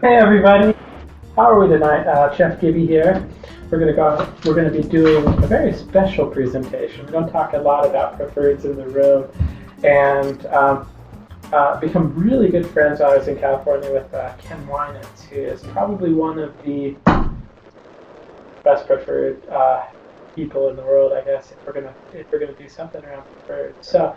Hey everybody, how are we tonight? Chef Gibby here. We're gonna be doing a very special presentation. We're gonna talk a lot about preferreds in the room, and become really good friends while I was in California with Ken Winans, who is probably one of the best preferred people in the world, I guess, if we're gonna do something around preferred. So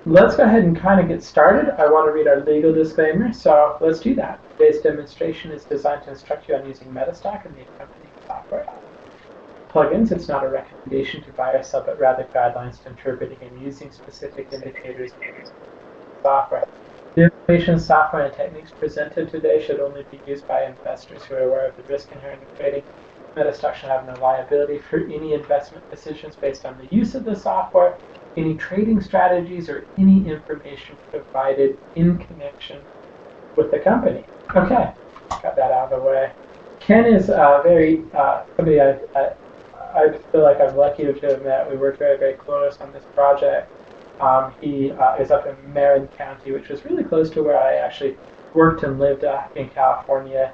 let's go ahead and kind of get started. I want to read our legal disclaimer, so let's do that. Today's demonstration is designed to instruct you on using MetaStock and the accompanying software plugins. It's not a recommendation to buy or sell, but rather guidelines to interpreting and using specific indicators in software. The information, software, and techniques presented today should only be used by investors who are aware of the risk inherent in trading. MetaStock should have no liability for any investment decisions based on the use of the software, any trading strategies, or any information provided in connection with the company. Okay, got that out of the way. Ken is somebody I feel like I'm lucky to have met. We worked very, very close on this project. He is up in Marin County, which was really close to where I actually worked and lived in California.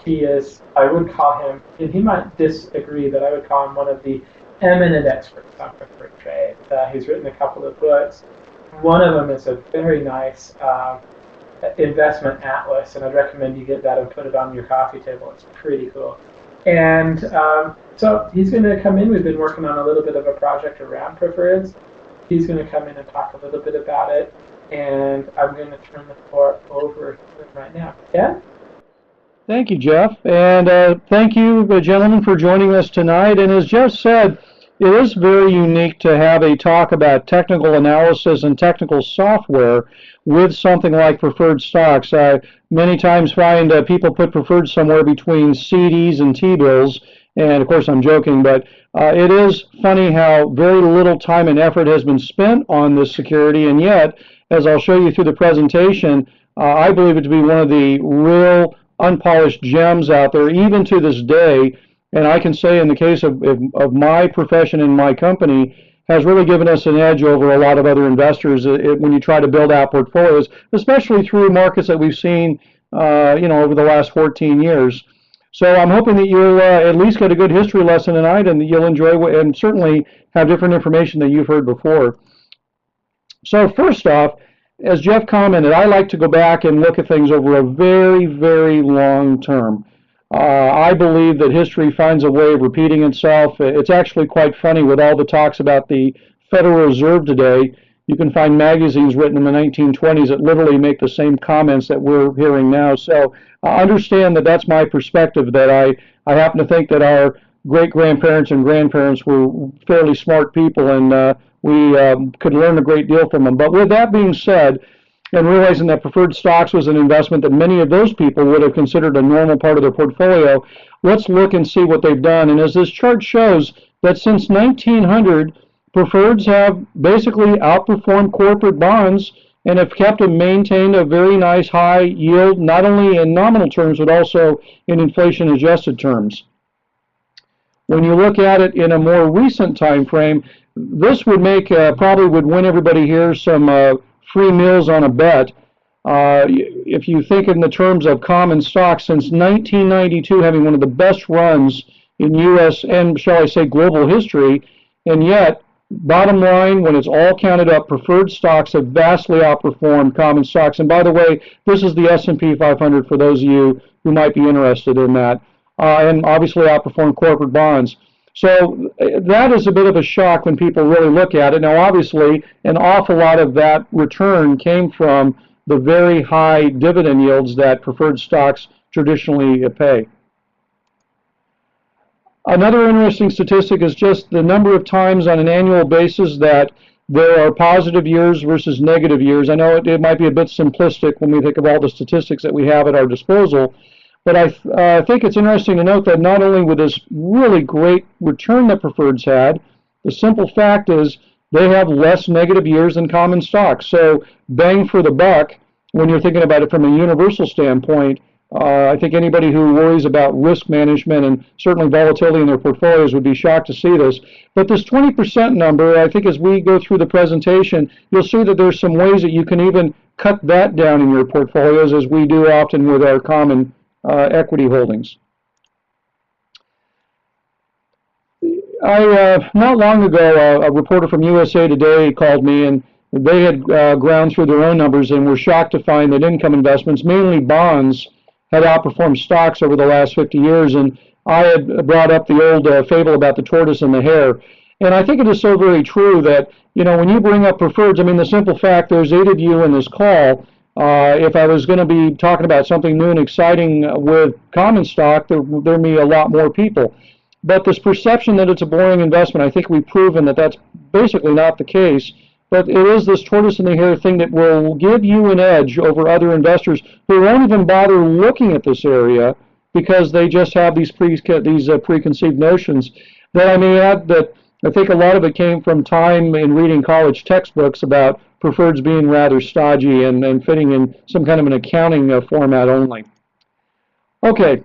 He is, I would call him, and he might disagree, but I would call him one of the eminent experts on preferred trade. He's written a couple of books. One of them is a very nice investment atlas, and I'd recommend you get that and put it on your coffee table. It's pretty cool. And so he's going to come in. We've been working on a little bit of a project around preferreds. He's going to come in and talk a little bit about it, and I'm going to turn the floor over to him right now. Ken? Thank you, Jeff, and thank you, gentlemen, for joining us tonight. And as Jeff said, it is very unique to have a talk about technical analysis and technical software with something like preferred stocks. I many times find people put preferred somewhere between CDs and T-bills, and of course I'm joking, but it is funny how very little time and effort has been spent on this security, and yet, as I'll show you through the presentation, I believe it to be one of the real unpolished gems out there, even to this day. And I can say in the case of my profession and my company, has really given us an edge over a lot of other investors when you try to build out portfolios, especially through markets that we've seen over the last 14 years. So I'm hoping that you'll at least get a good history lesson tonight, and that you'll enjoy and certainly have different information than you've heard before. So first off, as Jeff commented, I like to go back and look at things over a very, very long term. I believe that history finds a way of repeating itself. It's actually quite funny with all the talks about the Federal Reserve today. You can find magazines written in the 1920s that literally make the same comments that we're hearing now. So understand that that's my perspective, that I happen to think that our great-grandparents and grandparents were fairly smart people, and we could learn a great deal from them. But with that being said, and realizing that preferred stocks was an investment that many of those people would have considered a normal part of their portfolio, let's look and see what they've done. And as this chart shows, that since 1900, preferreds have basically outperformed corporate bonds and have kept and maintained a very nice high yield, not only in nominal terms, but also in inflation-adjusted terms. When you look at it in a more recent time frame, this would make probably would win everybody here some free meals on a bet. If you think in the terms of common stocks, since 1992 having one of the best runs in U.S. and, shall I say, global history, and yet, bottom line, when it's all counted up, preferred stocks have vastly outperformed common stocks. And by the way, this is the S&P 500 for those of you who might be interested in that, and obviously outperformed corporate bonds. So that is a bit of a shock when people really look at it. Now, obviously, an awful lot of that return came from the very high dividend yields that preferred stocks traditionally pay. Another interesting statistic is just the number of times on an annual basis that there are positive years versus negative years. I know it might be a bit simplistic when we think of all the statistics that we have at our disposal, but I think it's interesting to note that not only with this really great return that preferreds had, the simple fact is they have less negative years than common stocks. So bang for the buck, when you're thinking about it from a universal standpoint, I think anybody who worries about risk management and certainly volatility in their portfolios would be shocked to see this. But this 20% number, I think as we go through the presentation, you'll see that there's some ways that you can even cut that down in your portfolios, as we do often with our common equity holdings. Not long ago, a reporter from USA Today called me, and they had ground through their own numbers and were shocked to find that income investments, mainly bonds, had outperformed stocks over the last 50 years. And I had brought up the old fable about the tortoise and the hare. And I think it is so very true that, when you bring up preferreds, I mean, the simple fact, there's 8 of you in this call. If I was going to be talking about something new and exciting with common stock, there'd be a lot more people. But this perception that it's a boring investment, I think we've proven that that's basically not the case. But it is this tortoise and the hare thing that will give you an edge over other investors who won't even bother looking at this area because they just have these preconceived notions. That I may add that I think a lot of it came from time in reading college textbooks about preferreds being rather stodgy and fitting in some kind of an accounting format only. Okay.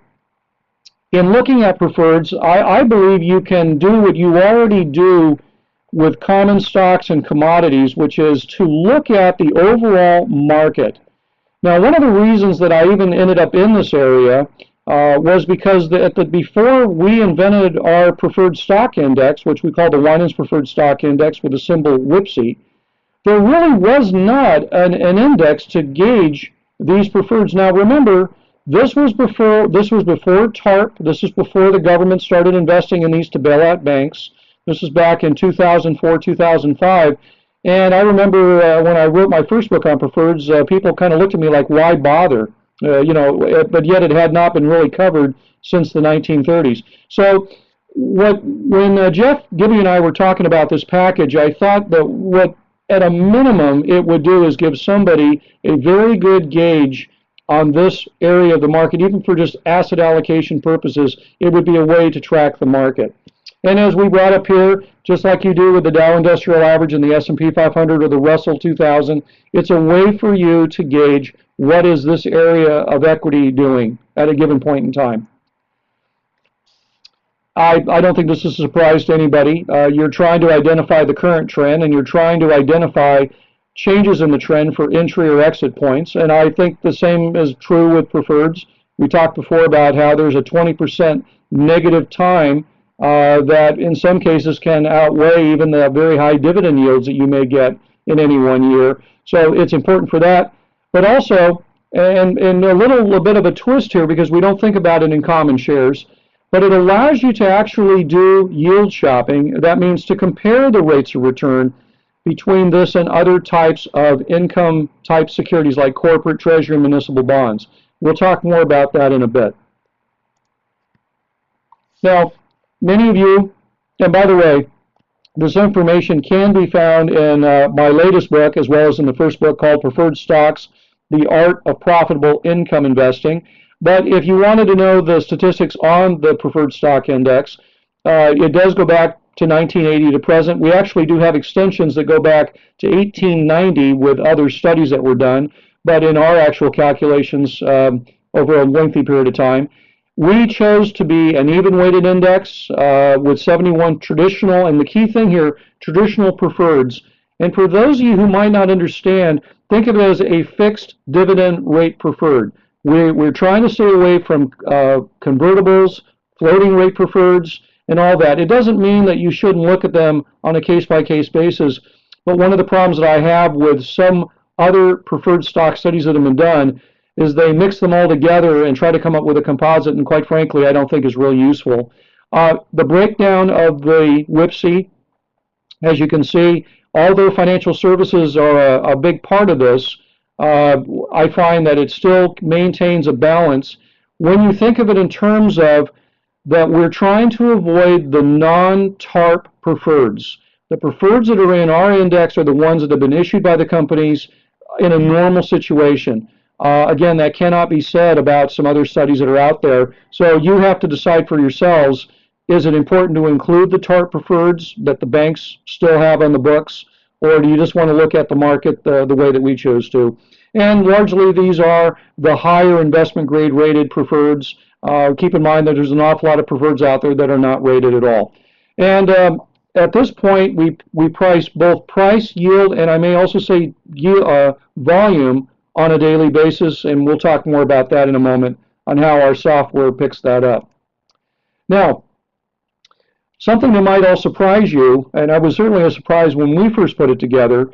In looking at preferreds, I believe you can do what you already do with common stocks and commodities, which is to look at the overall market. Now, one of the reasons that I even ended up in this area was because before we invented our preferred stock index, which we call the Winans Preferred Stock Index with the symbol WPSI, there really was not an index to gauge these preferreds. Now, remember, this was before TARP. This is before the government started investing in these to bail out banks. This is back in 2004, 2005. And I remember when I wrote my first book on preferreds, people kind of looked at me like, why bother? But yet it had not been really covered since the 1930s. So when Jeff Gibby and I were talking about this package, I thought that what at a minimum it would do is give somebody a very good gauge on this area of the market, even for just asset allocation purposes. It would be a way to track the market. And as we brought up here, just like you do with the Dow Industrial Average and the S&P 500 or the Russell 2000, it's a way for you to gauge what is this area of equity doing at a given point in time. I don't think this is a surprise to anybody. You're trying to identify the current trend, and you're trying to identify changes in the trend for entry or exit points. And I think the same is true with preferreds. We talked before about how there's a 20% negative time that in some cases can outweigh even the very high dividend yields that you may get in any one year. So it's important for that. But also, and a little bit of a twist here because we don't think about it in common shares, but it allows you to actually do yield shopping. That means to compare the rates of return between this and other types of income type securities like corporate, treasury, and municipal bonds. We'll talk more about that in a bit. Now, many of you, and by the way, this information can be found in my latest book as well as in the first book called Preferred Stocks, The Art of Profitable Income Investing. But if you wanted to know the statistics on the Preferred Stock Index, it does go back to 1980 to present. We actually do have extensions that go back to 1890 with other studies that were done, but in our actual calculations over a lengthy period of time. We chose to be an even-weighted index with 71 traditional, and the key thing here, traditional preferreds. And for those of you who might not understand, think of it as a fixed dividend rate preferred. We're trying to stay away from convertibles, floating rate preferreds, and all that. It doesn't mean that you shouldn't look at them on a case-by-case basis, but one of the problems that I have with some other preferred stock studies that have been done is they mix them all together and try to come up with a composite, and quite frankly, I don't think is real useful. The breakdown of the WPSI, as you can see, although financial services are a big part of this, I find that it still maintains a balance. When you think of it in terms of that we're trying to avoid the non-TARP preferreds. The preferreds that are in our index are the ones that have been issued by the companies in a normal situation. Again, that cannot be said about some other studies that are out there. So you have to decide for yourselves, is it important to include the TARP preferreds that the banks still have on the books, or do you just want to look at the market the way that we chose to? And largely these are the higher investment grade rated preferreds. Keep in mind that there's an awful lot of preferreds out there that are not rated at all. And at this point, we price both price, yield, and I may also say volume on a daily basis, and we'll talk more about that in a moment on how our software picks that up. Now, something that might all surprise you, and I was certainly surprised when we first put it together,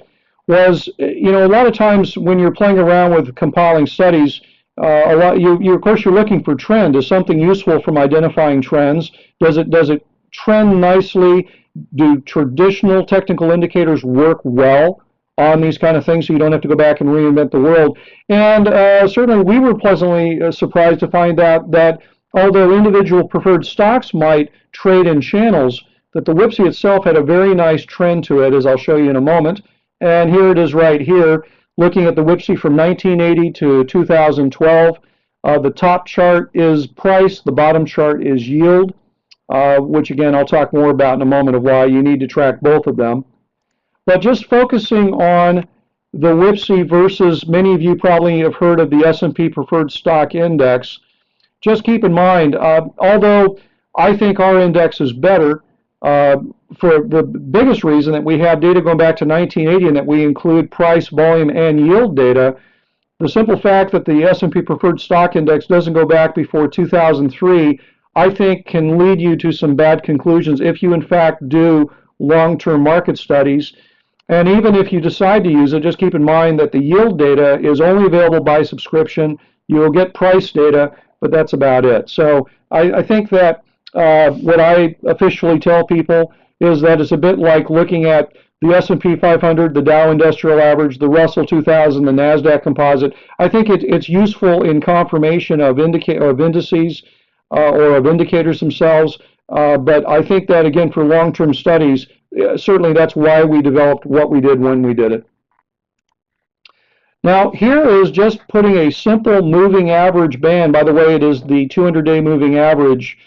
was, you know, a lot of times when you're playing around with compiling studies, of course you're looking for trend. Is something useful from identifying trends? Does it trend nicely? Do traditional technical indicators work well on these kind of things so you don't have to go back and reinvent the world? And certainly we were pleasantly surprised to find out that although individual preferred stocks might trade in channels, that the WPSI itself had a very nice trend to it, as I'll show you in a moment. And here it is right here, looking at the WPSI from 1980 to 2012. The top chart is price, the bottom chart is yield, which again I'll talk more about in a moment of why you need to track both of them. But just focusing on the WPSI versus, many of you probably have heard of the S&P Preferred Stock Index. Just keep in mind, although I think our index is better, for the biggest reason that we have data going back to 1980 and that we include price, volume, and yield data, the simple fact that the S&P Preferred Stock Index doesn't go back before 2003, I think can lead you to some bad conclusions if you in fact do long-term market studies. And even if you decide to use it, just keep in mind that the yield data is only available by subscription. You'll get price data, but that's about it. So I think that what I officially tell people is that it's a bit like looking at the S&P 500, the Dow Industrial Average, the Russell 2000, the NASDAQ Composite. I think it's useful in confirmation of indices or of indicators themselves, but I think that, again, for long-term studies, certainly that's why we developed what we did when we did it. Now, here is just putting a simple moving average band. By the way, it is the 200-day moving average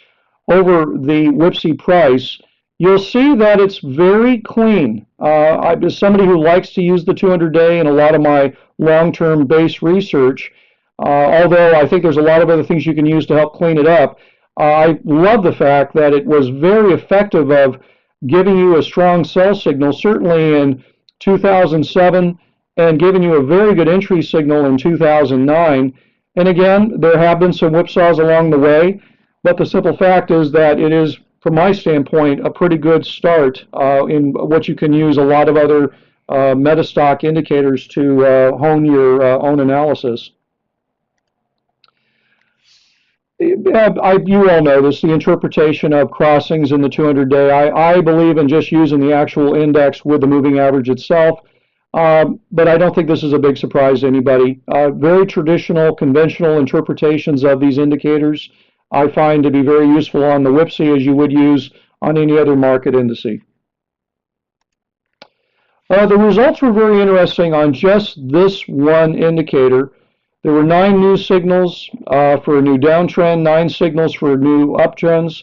over the WPSI price. You'll see that it's very clean. As somebody who likes to use the 200-day in a lot of my long-term base research, although I think there's a lot of other things you can use to help clean it up, I love the fact that it was very effective of giving you a strong sell signal, certainly in 2007, and giving you a very good entry signal in 2009. And again, there have been some whipsaws along the way, but the simple fact is that it is, from my standpoint, a pretty good start in what you can use a lot of other MetaStock indicators to hone your own analysis. You all know this, the interpretation of crossings in the 200-day. I believe in just using the actual index with the moving average itself, but I don't think this is a big surprise to anybody. Very traditional, conventional interpretations of these indicators I find to be very useful on the WPSI as you would use on any other market indice. The results were very interesting on just this one indicator. There were 9 new signals for a new downtrend, 9 signals for new uptrends.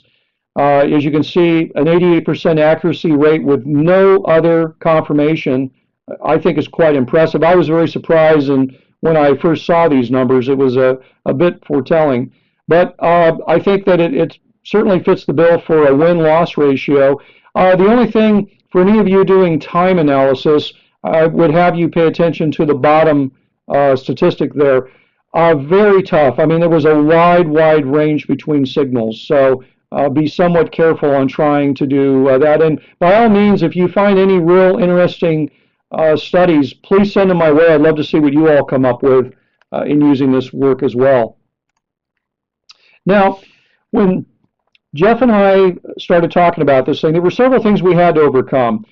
As you can see, an 88% accuracy rate with no other confirmation, I think is quite impressive. I was very surprised, and when I first saw these numbers, it was a bit foretelling. But I think that it certainly fits the bill for a win-loss ratio. The only thing, for any of you doing time analysis, I would have you pay attention to the bottom statistic there. Very tough. I mean, there was a wide range between signals. So be somewhat careful on trying to do that. And by all means, if you find any real interesting studies, please send them my way. I'd love to see what you all come up with in using this work as well. Now, when Jeff and I started talking about this thing, there were several things we had to overcome.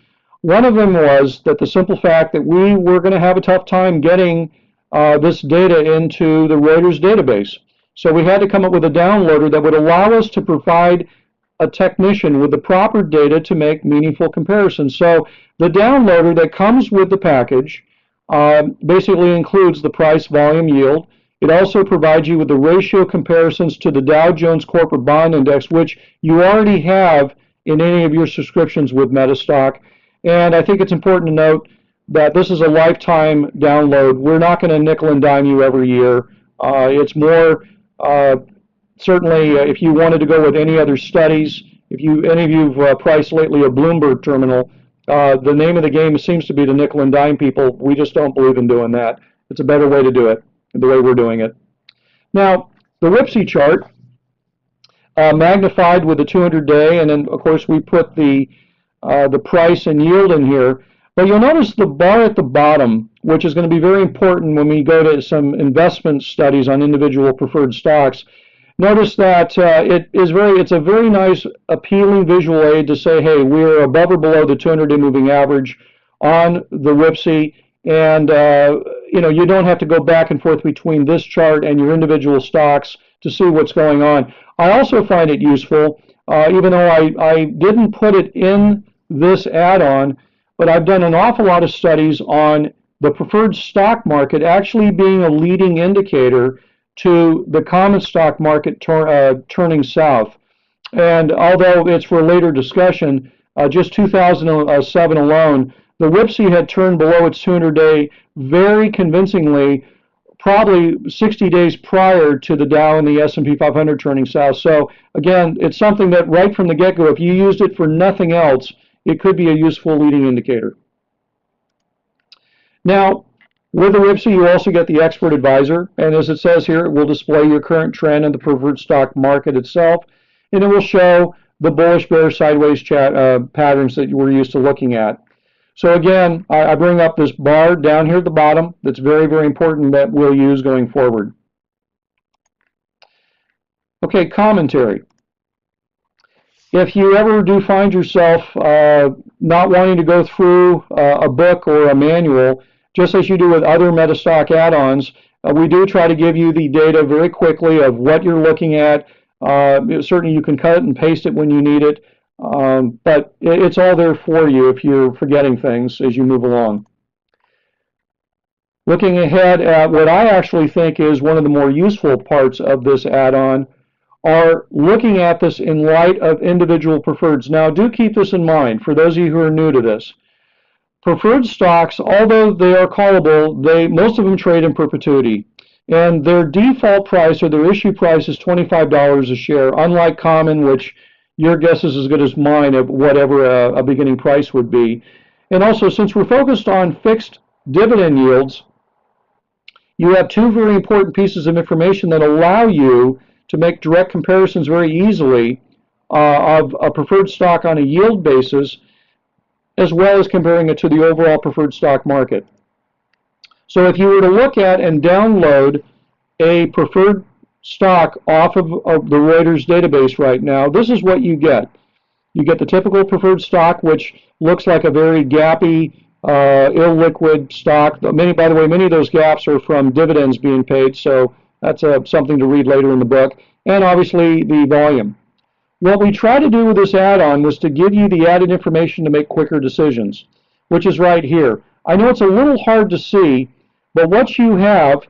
One of them was that the simple fact that we were going to have a tough time getting this data into the Reuters database. So we had to come up with a downloader that would allow us to provide a technician with the proper data to make meaningful comparisons. So the downloader that comes with the package basically includes the price, volume, yield. It also provides you with the ratio comparisons to the Dow Jones Corporate Bond Index, which you already have in any of your subscriptions with MetaStock. And I think it's important to note that this is a lifetime download. We're not going to nickel and dime you every year. It's more, certainly, if you wanted to go with any other studies, if any of you have priced lately a Bloomberg terminal, the name of the game seems to be to nickel and dime people. We just don't believe in doing that. It's a better way to do it, the way we're doing it. Now, the WIPSI chart, magnified with the 200-day, and then of course we put the price and yield in here. But you'll notice the bar at the bottom, which is going to be very important when we go to some investment studies on individual preferred stocks. Notice that it's a very nice, appealing visual aid to say, hey, we're above or below the 200-day moving average on the WIPSI, and you don't have to go back and forth between this chart and your individual stocks to see what's going on. I also find it useful, even though I didn't put it in this add-on, but I've done an awful lot of studies on the preferred stock market actually being a leading indicator to the common stock market turning south. And although it's for a later discussion, just 2007 alone, the WIPSI had turned below its 200-day very convincingly, probably 60 days prior to the Dow and the S&P 500 turning south. So again, it's something that right from the get-go, if you used it for nothing else, it could be a useful leading indicator. Now, with the WIPSI, you also get the expert advisor, and as it says here, it will display your current trend in the preferred stock market itself, and it will show the bullish, bearish, sideways patterns that you were used to looking at. So again, I bring up this bar down here at the bottom that's very, very important that we'll use going forward. Okay, commentary. If you ever do find yourself not wanting to go through a book or a manual, just as you do with other MetaStock add-ons, we do try to give you the data very quickly of what you're looking at. Certainly you can cut it and paste it when you need it, but it's all there for you if you're forgetting things as you move along. Looking ahead at what I actually think is one of the more useful parts of this add-on are looking at this in light of individual preferreds. Now, do keep this in mind for those of you who are new to this. Preferred stocks, although they are callable, most of them trade in perpetuity. And their default price or their issue price is $25 a share, unlike common, which your guess is as good as mine of whatever a beginning price would be. And also, since we're focused on fixed dividend yields, you have two very important pieces of information that allow you to make direct comparisons very easily of a preferred stock on a yield basis, as well as comparing it to the overall preferred stock market. So if you were to look at and download a preferred stock off of the Reuters database right now, this is what you get. You get the typical preferred stock, which looks like a very gappy, illiquid stock. By the way, many of those gaps are from dividends being paid, so that's something to read later in the book. And obviously the volume. What we try to do with this add-on was to give you the added information to make quicker decisions, which is right here. I know it's a little hard to see, but what you have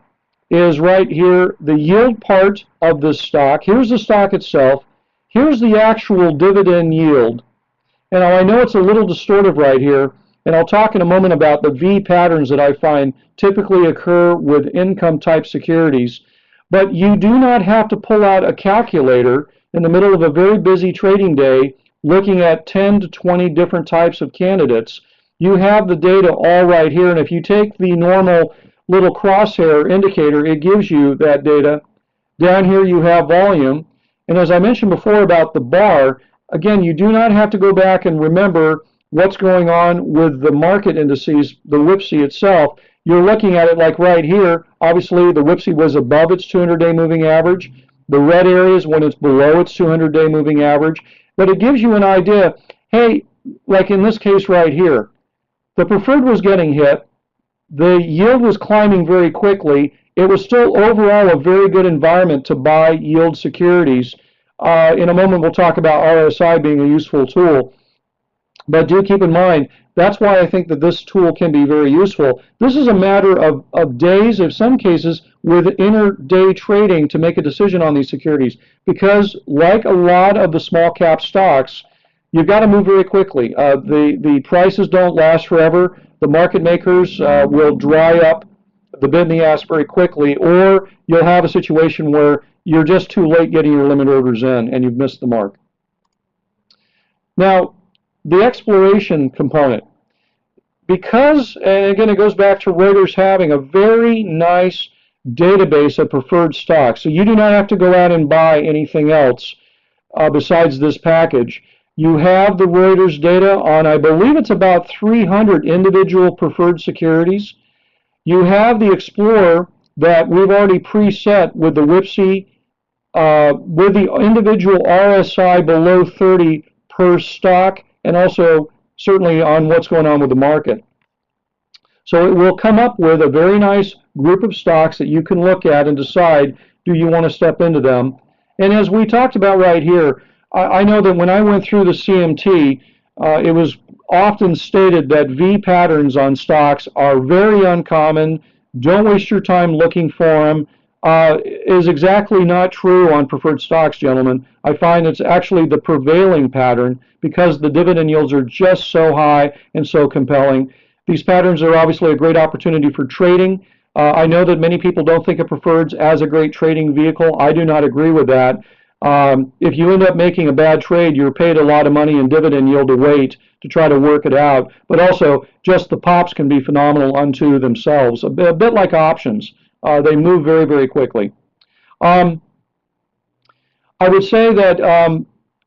is right here the yield part of this stock. Here's the stock itself. Here's the actual dividend yield. And I know it's a little distortive right here, and I'll talk in a moment about the V patterns that I find typically occur with income-type securities. But you do not have to pull out a calculator in the middle of a very busy trading day looking at 10 to 20 different types of candidates. You have the data all right here, and if you take the normal little crosshair indicator, it gives you that data. Down here you have volume, and as I mentioned before about the bar, again, you do not have to go back and remember what's going on with the market indices, the WIPSI itself. You're looking at it like right here. Obviously, the WIPSI was above its 200-day moving average. The red area is when it's below its 200-day moving average. But it gives you an idea, hey, like in this case right here, the preferred was getting hit. The yield was climbing very quickly. It was still overall a very good environment to buy yield securities. In a moment, we'll talk about RSI being a useful tool. But do keep in mind, that's why I think that this tool can be very useful. This is a matter of days, in some cases, with inter-day trading to make a decision on these securities. Because like a lot of the small cap stocks, you've got to move very quickly. The prices don't last forever. The market makers will dry up the bid and the ask very quickly, or you'll have a situation where you're just too late getting your limit orders in and you've missed the mark. Now, the exploration component. Because, and again, it goes back to Reuters having a very nice database of preferred stocks. So you do not have to go out and buy anything else besides this package. You have the Reuters data on, I believe it's about 300 individual preferred securities. You have the Explorer that we've already preset with the WIPSI, with the individual RSI below 30 per stock, and also certainly on what's going on with the market. So it will come up with a very nice group of stocks that you can look at and decide, do you want to step into them? And as we talked about right here, I know that when I went through the CMT, it was often stated that V patterns on stocks are very uncommon. Don't waste your time looking for them. Is exactly not true on preferred stocks, gentlemen. I find it's actually the prevailing pattern because the dividend yields are just so high and so compelling. These patterns are obviously a great opportunity for trading. I know that many people don't think of preferreds as a great trading vehicle. I do not agree with that. If you end up making a bad trade, you're paid a lot of money in dividend yield to wait to try to work it out. But also, just the pops can be phenomenal unto themselves, a bit like options. They move very, very quickly. I would say that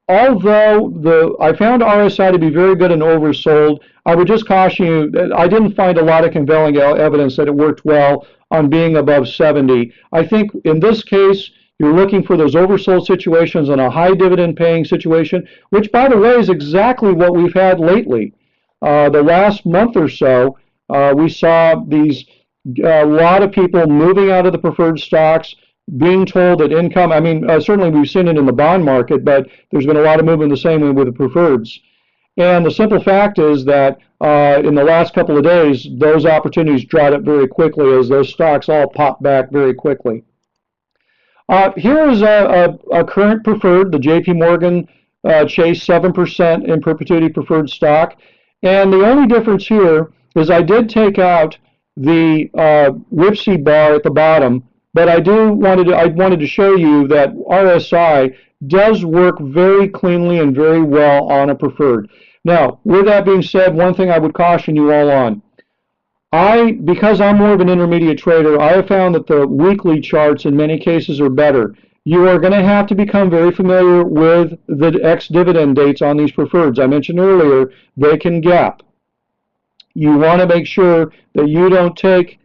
although I found RSI to be very good and oversold, I would just caution you that I didn't find a lot of compelling evidence that it worked well on being above 70. I think in this case, you're looking for those oversold situations in a high dividend paying situation, which by the way is exactly what we've had lately. The last month or so, we saw a lot of people moving out of the preferred stocks, being told that income, certainly we've seen it in the bond market, but there's been a lot of movement the same way with the preferreds. And the simple fact is that in the last couple of days, those opportunities dried up very quickly as those stocks all popped back very quickly. Here is a current preferred, the JP Morgan Chase 7% in perpetuity preferred stock. And the only difference here is I did take out the WIPSI bar at the bottom, but I wanted to show you that RSI does work very cleanly and very well on a preferred. Now, with that being said, one thing I would caution you all on. Because I'm more of an intermediate trader, I have found that the weekly charts in many cases are better. You are going to have to become very familiar with the ex-dividend dates on these preferreds. I mentioned earlier, they can gap. You want to make sure that you don't take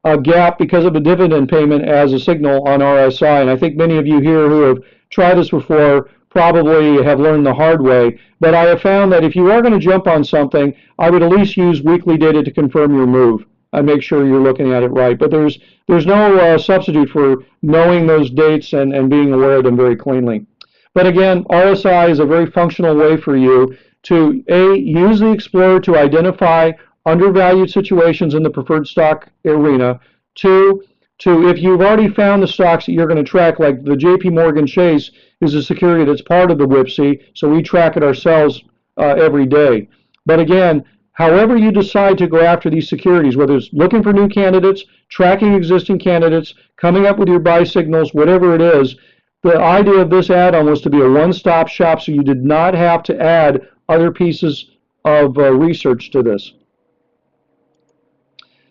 a gap because of a dividend payment as a signal on RSI. And I think many of you here who have tried this before probably have learned the hard way. But I have found that if you are going to jump on something, I would at least use weekly data to confirm your move and make sure you're looking at it right. But there's no substitute for knowing those dates and being aware of them very cleanly. But again, RSI is a very functional way for you to use the Explorer to identify undervalued situations in the preferred stock arena. Two, if you've already found the stocks that you're going to track, like the JP Morgan Chase is a security that's part of the WIPSI, so we track it ourselves every day. But again, however you decide to go after these securities, whether it's looking for new candidates, tracking existing candidates, coming up with your buy signals, whatever it is, the idea of this add-on was to be a one-stop shop so you did not have to add other pieces of research to this.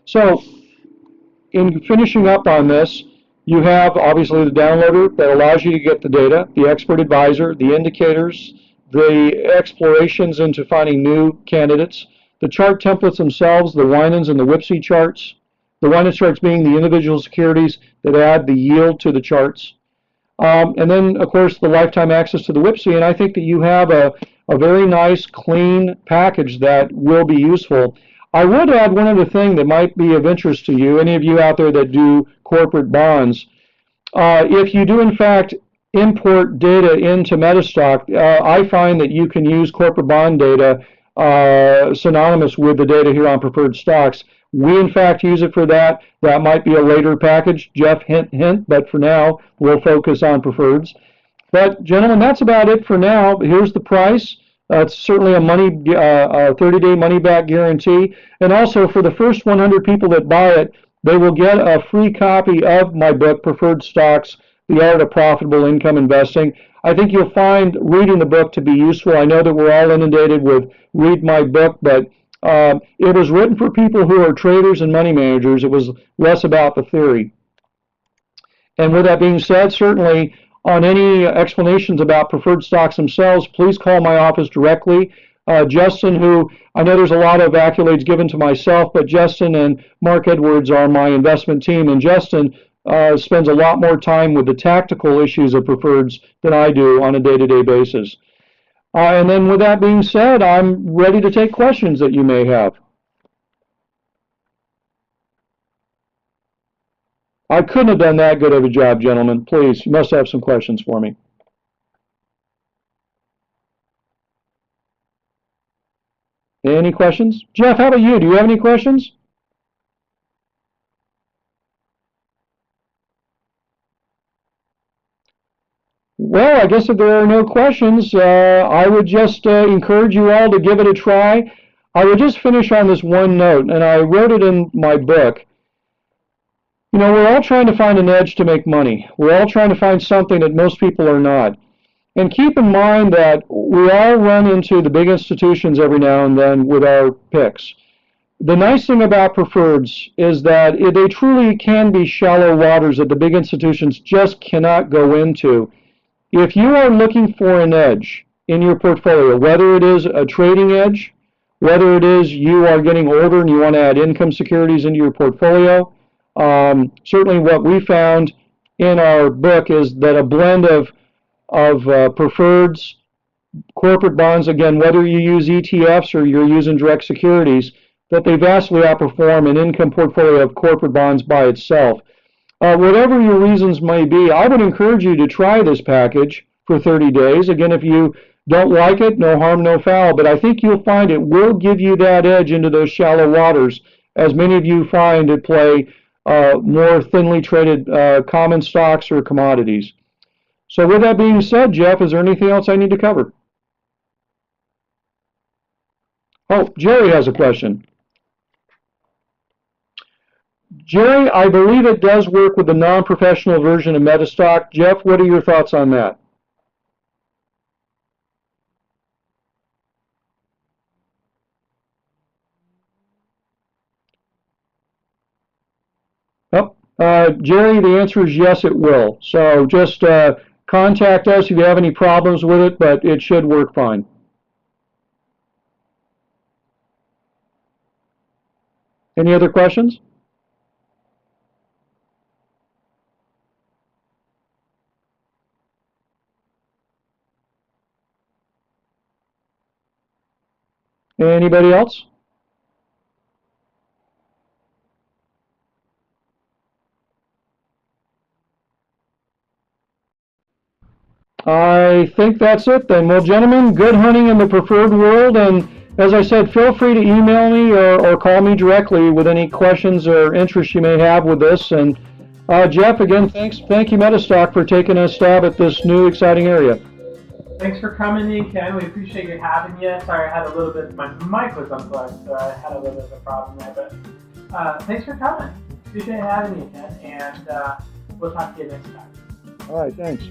So, in finishing up on this, you have obviously the downloader that allows you to get the data, the expert advisor, the indicators, the explorations into finding new candidates, the chart templates themselves, the Winans and the WIPSI charts, the Winans charts being the individual securities that add the yield to the charts, and then of course the lifetime access to the WIPSI. And I think that you have a very nice clean package that will be useful. I would add one other thing that might be of interest to you, any of you out there that do corporate bonds. If you do in fact import data into MetaStock, I find that you can use corporate bond data synonymous with the data here on preferred stocks. We in fact use it for that. That might be a later package, Jeff, hint, hint, but for now we'll focus on preferreds. But gentlemen, that's about it for now. Here's the price. It's certainly a 30-day money-back guarantee. And also, for the first 100 people that buy it, they will get a free copy of my book, Preferred Stocks, The Art of Profitable Income Investing. I think you'll find reading the book to be useful. I know that we're all inundated with read my book, but it was written for people who are traders and money managers. It was less about the theory. And with that being said, certainly on any explanations about preferred stocks themselves, please call my office directly. Justin, who I know there's a lot of accolades given to myself, but Justin and Mark Edwards are my investment team, and Justin spends a lot more time with the tactical issues of preferreds than I do on a day-to-day basis. And then with that being said, I'm ready to take questions that you may have. I couldn't have done that good of a job, gentlemen. Please, you must have some questions for me. Any questions? Jeff, how about you? Do you have any questions? Well, I guess if there are no questions, I would just encourage you all to give it a try. I would just finish on this one note, and I wrote it in my book. You know, we're all trying to find an edge to make money. We're all trying to find something that most people are not. And keep in mind that we all run into the big institutions every now and then with our picks. The nice thing about preferreds is that they truly can be shallow waters that the big institutions just cannot go into. If you are looking for an edge in your portfolio, whether it is a trading edge, whether it is you are getting older and you want to add income securities into your portfolio, certainly what we found in our book is that a blend of preferreds, corporate bonds, again, whether you use ETFs or you're using direct securities, that they vastly outperform an income portfolio of corporate bonds by itself. Whatever your reasons may be, I would encourage you to try this package for 30 days. Again, if you don't like it, no harm, no foul, but I think you'll find it will give you that edge into those shallow waters, as many of you find at play more thinly traded common stocks or commodities. So with that being said, Jeff, is there anything else I need to cover? Oh, Jerry has a question. Jerry, I believe it does work with the non-professional version of MetaStock. Jeff, what are your thoughts on that? Oh, Jerry, the answer is yes, it will. So just contact us if you have any problems with it, but it should work fine. Any other questions? Anybody else? I think that's it then. Well, gentlemen, good hunting in the preferred world, and as I said, feel free to email me or call me directly with any questions or interests you may have with this. And Jeff, again, thank you MetaStock for taking a stab at this new exciting area. Thanks for coming in, Ken. We appreciate you having you. Sorry, I had a little bit, my mic was unplugged, so I had a little bit of a problem there. But thanks for coming. Appreciate having you, Ken, and we'll talk to you next time. All right, thanks.